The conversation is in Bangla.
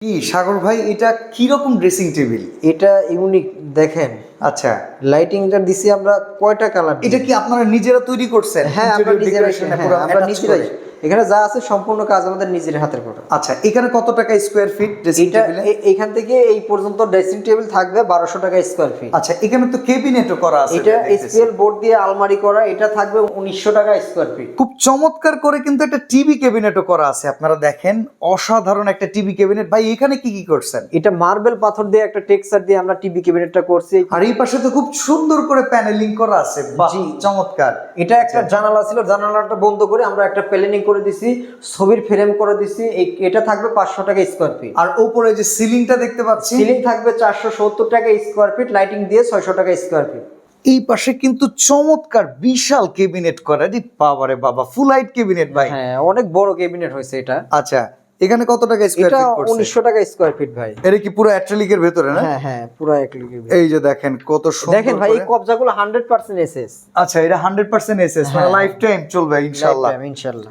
কি সাগর ভাই, এটা কি রকম ড্রেসিং টেবিল? এটা ইউনিক দেখেন। আচ্ছা, লাইটিংটা দিছি আমরা কয়টা কালার। এটা কি আপনারা নিজেরা তৈরি করছেন? হ্যাঁ আমরা Interior নিজেরাই, decoration এ হ্যাঁ পুরো আমরা attach নিজেরাই। করে? এখানে যা আছে সম্পূর্ণ কাজ আমাদের নিজের হাতের করা। আচ্ছা, এখানে কত টাকা স্কোয়ার ফিট ড্রেসিং এটা টেবিলে? এখান থেকে এই পর্যন্ত ড্রেসিং টেবিল থাকবে 1200 টাকা স্কয়ার ফিট। আচ্ছা, এখানে তো কেবিনেটও করা আছে এটা দেখতেছি। এসপিএল বোর্ড দিয়ে আলমারি করা, এটা থাকবে 1900 টাকা স্কয়ার ফিট। খুব চমৎকার করে কিন্তু একটা টিভি ক্যাবিনেটও করা আছে। আপনারা দেখেন, অসাধারণ একটা টিভি ক্যাবিনেট। ভাই এখানে কি কি করছেন? এটা মার্বেল পাথর দিয়ে একটা টেক্সচার দিয়ে আমরা টিভি ক্যাবিনেটটা করছি। আর এই পাশে তো খুব সুন্দর করে প্যানেলিং করা আছে। বাহ, জি। চমৎকার। এটা একটা জানালা ছিল, জানালাটা বন্ধ করে আমরা একটা প্ল্যানিং করে দিছি, ছবির ফ্রেম করে দিছি। এটা থাকবে 500 টাকা স্কয়ার ফিট। আর উপরে যে সিলিংটা দেখতে পাচ্ছি, সিলিং থাকবে 470 টাকা স্কয়ার ফিট, লাইটিং দিয়ে 600 টাকা স্কয়ার ফিট। এই পাশে কিন্তু চমৎকার বিশাল ক্যাবিনেট করা। জি বাবারে বাবা, ফুল হাইট ক্যাবিনেট ভাই। হ্যাঁ অনেক বড় ক্যাবিনেট হয়েছে এটা। আচ্ছা, এখানে কত টাকা স্কয়ার এটা ফিট পড়ছে? 1900 টাকা স্কয়ার ফিট ভাই। এটা কি পুরো অ্যাক্রিলিকের ভেতরে না? হ্যাঁ হ্যাঁ পুরো অ্যাক্রিলিক। এই যে দেখেন কত সুন্দর। দেখেন ভাই এই করে। কবজাগুলো 100% এসএস। আচ্ছা, এটা 100% এসএস, মানে হ্যাঁ। লাইফ টাইম চলবে ইনশাআল্লাহ। ইনশাআল্লাহ।